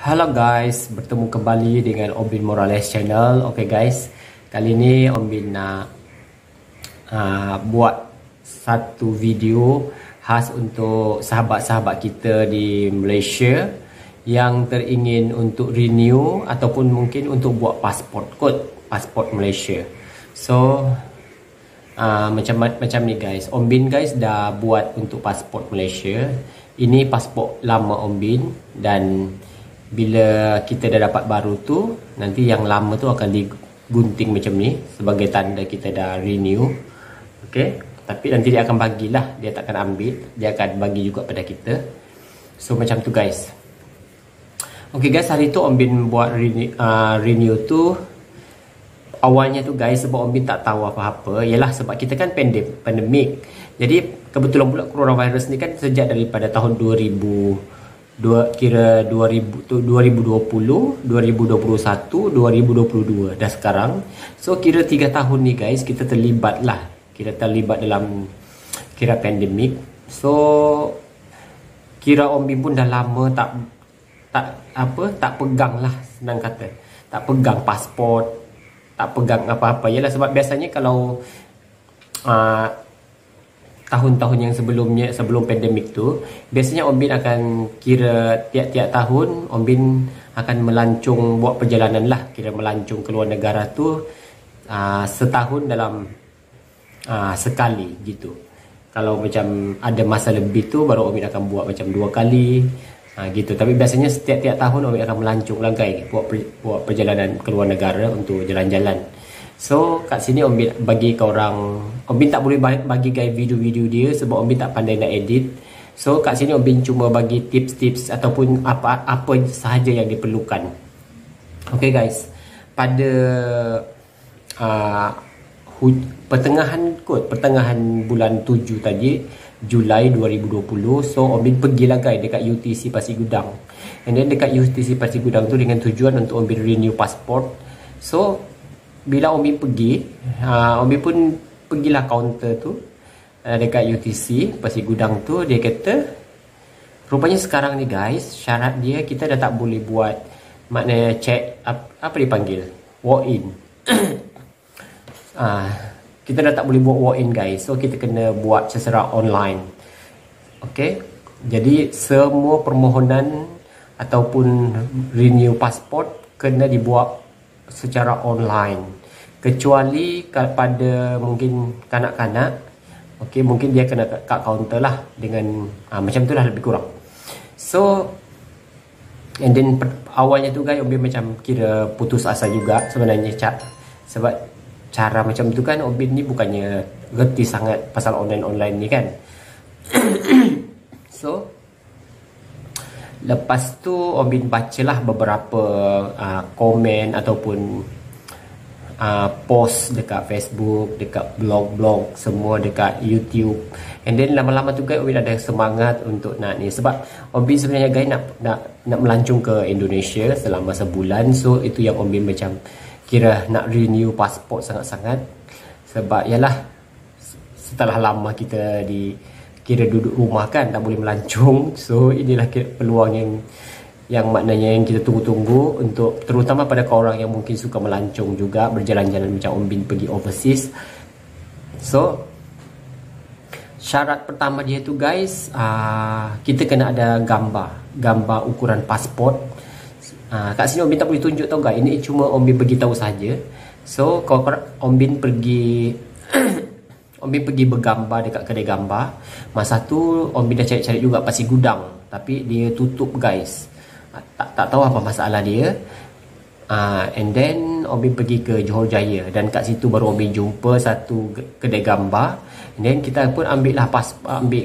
Halo guys, bertemu kembali dengan Ombin Morales Channel. Oke guys, kali ini Ombin nak buat satu video khas untuk sahabat-sahabat kita di Malaysia yang teringin untuk renew ataupun mungkin untuk buat pasport Malaysia. So macam ni guys, Ombin guys dah buat untuk pasport Malaysia. Ini pasport lama Ombin, dan bila kita dah dapat baru tu, nanti yang lama tu akan digunting macam ni sebagai tanda kita dah renew. Okay, tapi nanti dia akan bagilah, dia takkan ambil, dia akan bagi juga pada kita. So macam tu guys. Okay guys, hari tu Ombin buat renew tu. Awalnya tu guys, sebab Ombin tak tahu apa-apa, ialah sebab kita kan pandemik. Jadi kebetulan pula coronavirus ni kan sejak daripada tahun 2020, 2021, 2022 dah sekarang. So kira 3 tahun ni guys, kita terlibat dalam kira pandemik. So kira Ombin pun dah lama tak pegang lah, senang kata, tak pegang pasport, tak pegang apa-apa. Yalah sebab biasanya kalau tahun-tahun yang sebelum pandemik tu, biasanya Ombin akan kira tiap-tiap tahun Ombin akan melancong buat perjalanan lah, kira melancong ke luar negara tu setahun dalam sekali gitu. Kalau macam ada masa lebih tu baru Ombin akan buat macam 2 kali gitu. Tapi biasanya setiap-tiap tahun Ombin akan melancong lah guys, buat perjalanan ke luar negara untuk jalan-jalan. So kat sini Ombin bagi ke orang, Ombin tak boleh bagi guys video-video dia sebab Ombin tak pandai nak edit. So kat sini Ombin cuma bagi tips-tips ataupun apa sahaja yang diperlukan. Okay guys, pada pertengahan bulan 7 tadi, Julai 2020, so Ombin pergilah guys dekat UTC Pasir Gudang. And then dekat UTC Pasir Gudang tu dengan tujuan untuk Ombin renew pasport. So bila Ombin pergi, Ombin pun pergilah kaunter tu dekat UTC Pasir Gudang tu. Dia kata rupanya sekarang ni guys, syarat dia kita dah tak boleh buat, maknanya check apa dipanggil, walk-in. Kita dah tak boleh buat walk-in guys. So kita kena buat secara online. Okay, jadi semua permohonan ataupun renew pasport kena dibuat secara online, kecuali pada mungkin kanak-kanak. Okay, mungkin dia kena kat kaunter lah dengan macam tu lah lebih kurang. So and then awalnya tu guys, Ombin macam kira putus asa juga sebenarnya, sebab cara macam tu kan Ombin ni bukannya gerti sangat pasal online ni kan. So lepas tu Ombin bacalah beberapa komen ataupun post dekat Facebook, dekat blog-blog, semua dekat YouTube. And then lama-lama tu guys, Ombin ada semangat untuk nak ni, sebab Ombin sebenarnya guys nak melancong ke Indonesia selama sebulan. So itu yang Ombin macam kira nak renew pasport sangat-sangat, sebab yalah setelah lama kita kira duduk rumah kan, tak boleh melancong. So inilah peluang yang maknanya yang kita tunggu-tunggu, untuk terutama pada orang yang mungkin suka melancong juga, berjalan-jalan macam Ombin pergi overseas. So syarat pertama dia tu guys, kita kena ada gambar ukuran pasport. Kat sini Ombin tak boleh tunjuk tau guys, ini cuma Ombin bagi tahu saja. So kalau Ombin pergi Ombin pergi bergambar dekat kedai gambar. Masa tu Ombin dah cari-cari juga Pasir Gudang, tapi dia tutup guys. Tak tahu apa masalah dia. And then Ombin pergi ke Johor Jaya, dan kat situ baru Ombin jumpa satu kedai gambar. And then kita pun ambil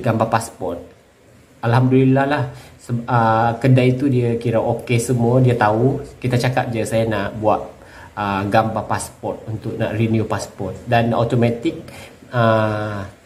gambar pasport. Alhamdulillah lah, kedai tu dia kira okey semua, dia tahu. Kita cakap je saya nak buat gambar pasport untuk nak renew pasport, dan automatic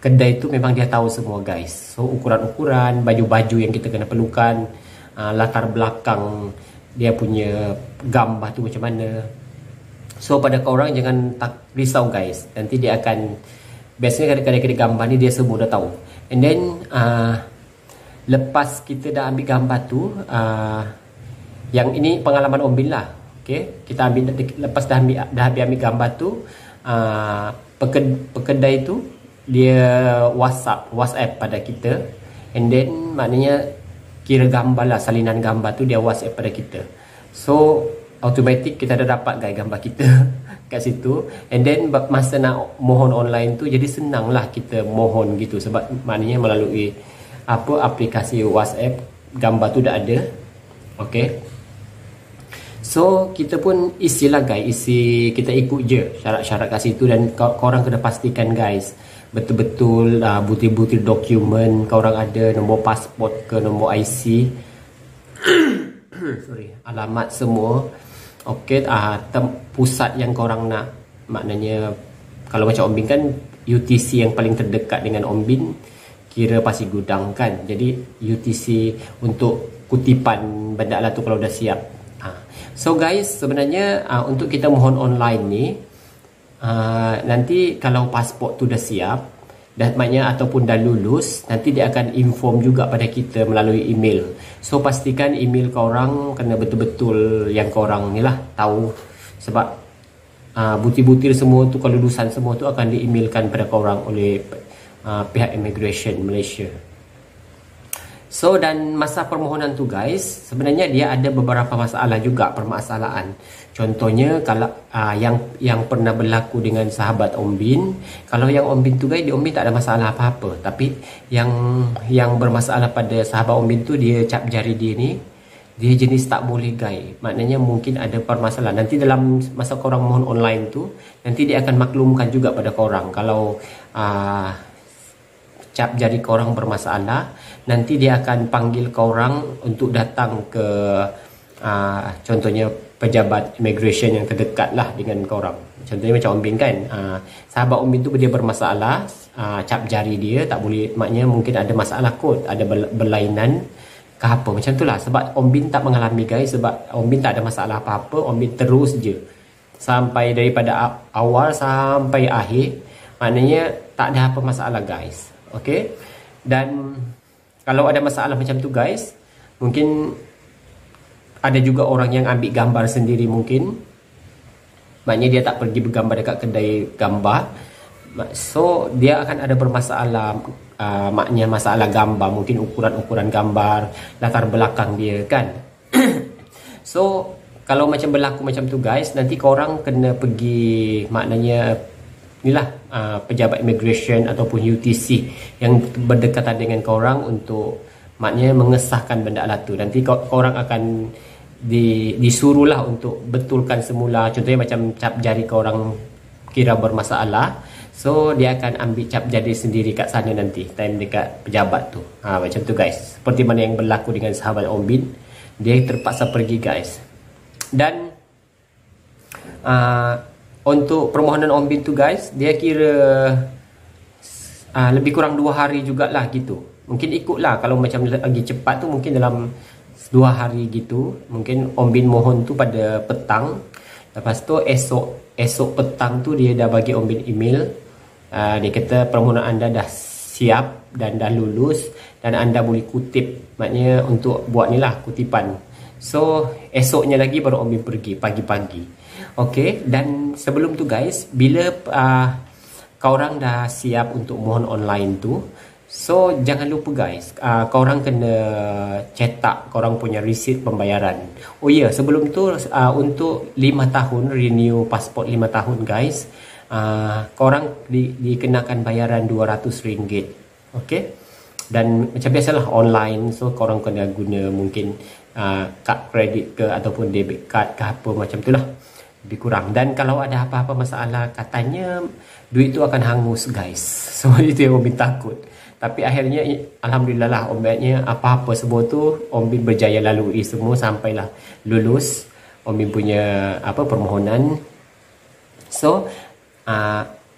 kedai tu memang dia tahu semua guys. So ukuran-ukuran baju-baju yang kita kena perlukan, latar belakang dia punya gambar tu macam mana. So pada korang jangan tak risau guys, nanti dia akan, biasanya kadang-kadang gambar ni dia semua dah tahu. And then lepas kita dah ambil gambar tu, Yang ini pengalaman Om Bin lah. Okay, kita ambil lepas dah habis ambil gambar tu, pekedai tu dia WhatsApp pada kita, and then maknanya kira gambar lah, salinan gambar tu dia WhatsApp pada kita. So automatic kita dah dapat guys gambar kita kat situ, and then masa nak mohon online tu jadi senang lah kita mohon gitu, sebab maknanya melalui aplikasi WhatsApp gambar tu dah ada. Okay, so kita pun isilah guys, kita ikut je syarat-syarat kat situ, dan korang kena pastikan guys betul-betul butir-butir dokumen korang ada, nombor pasport ke nombor IC sorry, alamat semua. Okey, pusat yang korang nak, maknanya kalau macam Om Bin kan UTC yang paling terdekat dengan Om Bin kira Pasir Gudang kan, jadi UTC untuk kutipan benda lah tu kalau dah siap. So guys, sebenarnya untuk kita mohon online ni, nanti kalau pasport tu dah siap dah, maknanya ataupun dah lulus, nanti dia akan inform juga pada kita melalui email. So pastikan email korang kena betul-betul yang korang ni lah tahu, sebab butir-butir semua tu, kelulusan semua tu akan di-emailkan pada korang oleh pihak Immigration Malaysia. So dan masa permohonan tu guys, sebenarnya dia ada beberapa masalah juga, permasalahan. Contohnya kalau yang pernah berlaku dengan sahabat Om Bin, kalau yang Om Bin tu guys, Om Bin tak ada masalah apa-apa, tapi yang bermasalah pada sahabat Om Bin tu, dia cap jari dia ni, dia jenis tak boleh guys. Maknanya mungkin ada permasalahan. Nanti dalam masa korang mohon online tu, nanti dia akan maklumkan juga pada korang kalau cap jari korang bermasalah, nanti dia akan panggil korang untuk datang ke contohnya pejabat immigration yang terdekat lah dengan korang. Contohnya macam Om Bin kan, sahabat Om Bin tu dia bermasalah, cap jari dia tak boleh, maknanya mungkin ada masalah kot, ada berlainan ke apa macam tu lah. Sebab Om Bin tak mengalami guys, sebab Om Bin tak ada masalah apa-apa, Om Bin terus je sampai daripada awal sampai akhir, maknanya tak ada apa masalah guys. Okay, dan kalau ada masalah macam tu guys, mungkin ada juga orang yang ambil gambar sendiri mungkin, maknanya dia tak pergi bergambar dekat kedai gambar, so dia akan ada bermasalah, maknanya masalah gambar, mungkin ukuran-ukuran gambar, latar belakang dia kan. So kalau macam berlaku macam tu guys, nanti korang kena pergi, maknanya inilah pejabat immigration ataupun UTC yang berdekatan dengan korang untuk maknanya mengesahkan benda lah tu. Nanti korang akan disuruh lah untuk betulkan semula. Contohnya macam cap jari korang kira bermasalah, so dia akan ambil cap jari sendiri kat sana nanti time dekat pejabat tu. Macam tu guys, seperti mana yang berlaku dengan sahabat Om Bin, dia terpaksa pergi guys. Dan untuk permohonan Om Bin tu guys, dia kira lebih kurang 2 hari jugalah gitu. Mungkin ikutlah, kalau macam lagi cepat tu mungkin dalam 2 hari gitu. Mungkin Om Bin mohon tu pada petang, lepas tu esok petang tu dia dah bagi Om Bin email, dia kata permohonan anda dah siap dan dah lulus, dan anda boleh kutip, maknanya untuk buat ni lah kutipan. So esoknya lagi baru Om Bin pergi pagi-pagi. Okay, dan sebelum tu guys, bila korang dah siap untuk mohon online tu, so jangan lupa guys, korang kena cetak korang punya resit pembayaran. Oh ya, sebelum tu untuk 5 tahun renew pasport 5 tahun guys, korang dikenakan bayaran RM200. Okay, dan macam biasalah online, so korang kena guna mungkin kad kredit ke ataupun debit card ke apa macam tu lah, lebih kurang. Dan kalau ada apa-apa masalah, katanya duit tu akan hangus guys. So itu yang Om Bin takut. Tapi akhirnya alhamdulillah lah, Om Bin apa-apa semua tu Om Bin berjaya lalui semua sampailah lulus Om Bin punya permohonan. So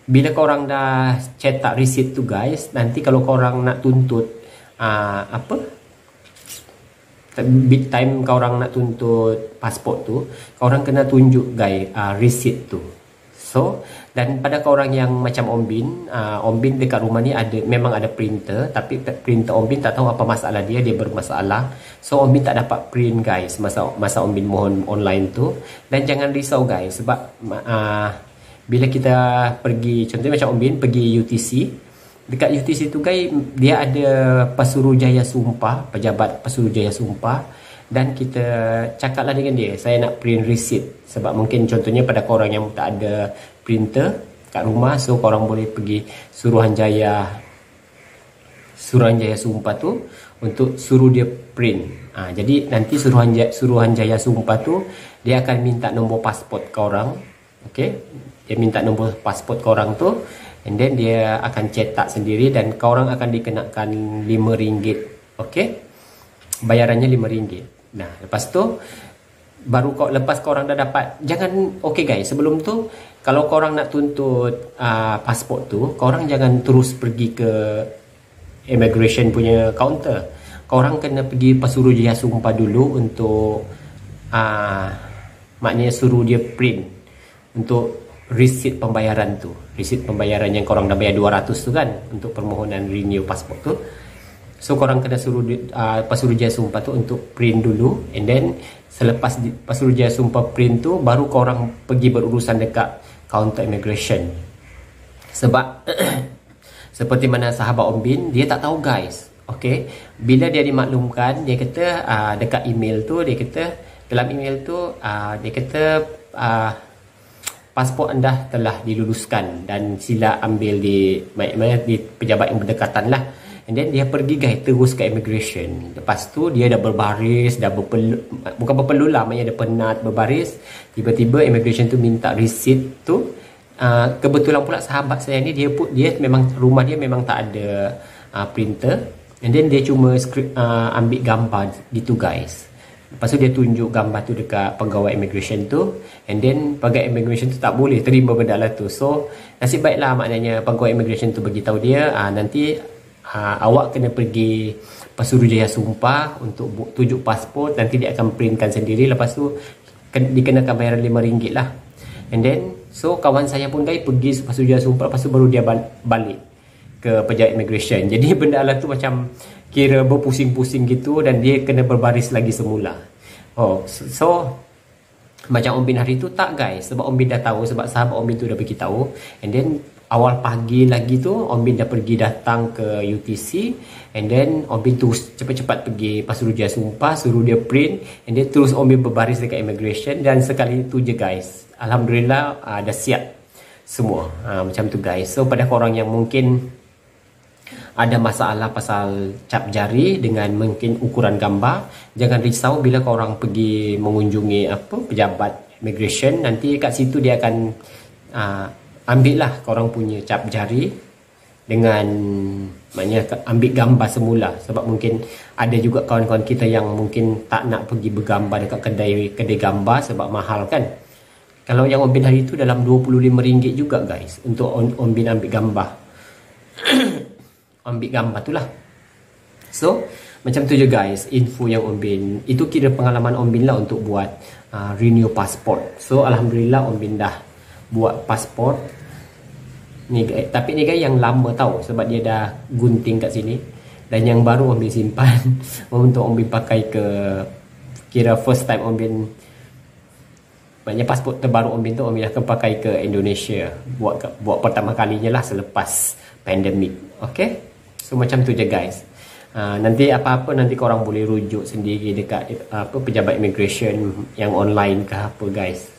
bila korang dah cetak receipt tu guys, nanti kalau korang nak tuntut big time korang nak tuntut pasport tu, korang kena tunjuk guys receipt tu. So So, dan pada korang yang macam Om Bin dekat rumah ni memang ada printer, tapi printer Om Bin tak tahu apa masalah dia bermasalah. So Om Bin tak dapat print guys masa Om Bin mohon online tu. Dan jangan risau guys, sebab bila kita pergi, contohnya macam Om Bin pergi UTC, dekat UTC tu guys dia ada Pasurujaya Sumpah, pejabat Pasurujaya Sumpah, dan kita cakaplah dengan dia, saya nak print receipt. Sebab mungkin contohnya pada korang yang tak ada printer kat rumah, so korang boleh pergi Suruhanjaya Sumpah tu untuk suruh dia print. Jadi nanti Suruhanjaya Sumpah tu dia akan minta nombor pasport korang. Okay, dia minta nombor pasport korang tu, and then dia akan cetak sendiri dan korang akan dikenakan RM5. Okay, bayarannya RM5. Nah, lepas tu baru lepas korang dah dapat, jangan, okay guys, sebelum tu kalau korang nak tuntut pasport tu, korang jangan terus pergi ke immigration punya counter. Korang kena pergi Pasurujaya Sumpah dulu untuk maknanya suruh dia print untuk receipt pembayaran tu, receipt pembayaran yang korang dah bayar 200 tu kan, untuk permohonan renew pasport tu. So korang kena suruh Pasurujaya Sumpah tu untuk print dulu, and then selepas Pasurujaya Sumpah print tu baru korang pergi berurusan dekat counter immigration. Sebab seperti mana sahabat Om Bin, dia tak tahu guys. Okay, bila dia dimaklumkan, dia kata dekat email tu, dia kata dalam email tu dia kata pasport anda telah diluluskan dan sila ambil di pejabat yang berdekatan lah. And then dia pergi guys terus ke immigration. Lepas tu dia dah berbaris, dah bukan berpeluh lah, maknanya dia penat berbaris. Tiba-tiba immigration tu minta receipt tu. Kebetulan pula sahabat saya ni dia memang rumah dia memang tak ada printer. And then dia cuma ambil gambar gitu guys. Lepas tu dia tunjuk gambar tu dekat pegawai immigration tu, and then pegawai immigration tu tak boleh terima benda lah tu. So nasib baiklah, maknanya pegawai immigration tu beritahu dia nanti awak kena pergi Pasurujaya Sumpah untuk tunjuk pasport, nanti dia akan printkan sendiri. Lepas tu dikenakan bayaran RM5 lah. And then so kawan saya pun guys pergi Pasurujaya Sumpah, lepas tu baru dia balik ke pejabat immigration. Jadi benda lah tu macam kira berpusing-pusing gitu, dan dia kena berbaris lagi semula. So macam Om Bin hari tu tak guys, sebab Om Bin dah tahu, sebab sahabat Om Bin tu dah beritahu. And then awal pagi lagi tu Om Bin dah pergi datang ke UTC, and then Om Bin terus cepat-cepat pergi Pasurujaya Sumpah, suruh dia print, and then terus Om Bin berbaris dekat immigration. Dan sekali tu je guys, alhamdulillah dah siap semua. Macam tu guys. So pada korang yang mungkin ada masalah pasal cap jari dengan mungkin ukuran gambar, jangan risau bila korang pergi mengunjungi pejabat immigration. Nanti kat situ dia akan ambil lah korang punya cap jari dengan, maknanya ambil gambar semula. Sebab mungkin ada juga kawan-kawan kita yang mungkin tak nak pergi bergambar dekat kedai gambar sebab mahal kan. Kalau yang Om Bin hari tu dalam RM25 juga guys untuk Om Bin ambil gambar. Ambil gambar tu lah. So macam tu je guys info yang Om Bin, itu kira pengalaman Om Bin lah untuk buat renew passport. So alhamdulillah Om Bin dah buat pasport ni guys. Tapi ni guys yang lama tahu, sebab dia dah gunting kat sini. Dan yang baru Om Bin simpan untuk Om Bin pakai ke, kira first time Om Bin, maknanya pasport terbaru Om Bin tu Om Bin akan pakai ke Indonesia buat pertama kalinya lah selepas pandemik. Okay, so macam tu je guys. Nanti apa-apa nanti korang boleh rujuk sendiri dekat pejabat immigration yang online ke apa guys.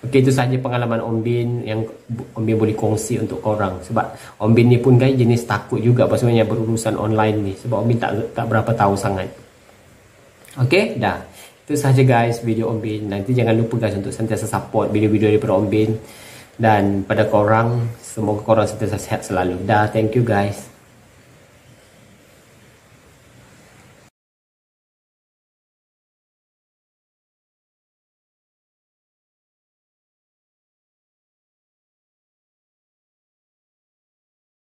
Okay, itu sahaja pengalaman Om Bin yang Om Bin boleh kongsi untuk korang. Sebab Om Bin ni pun guys jenis takut juga pasal berurusan online ni, sebab Om Bin tak berapa tahu sangat. Okay, dah. Itu sahaja guys video Om Bin. Nanti jangan lupa guys untuk sentiasa support video-video daripada Om Bin. Dan pada korang, semoga korang sentiasa sihat selalu. Dah, thank you guys.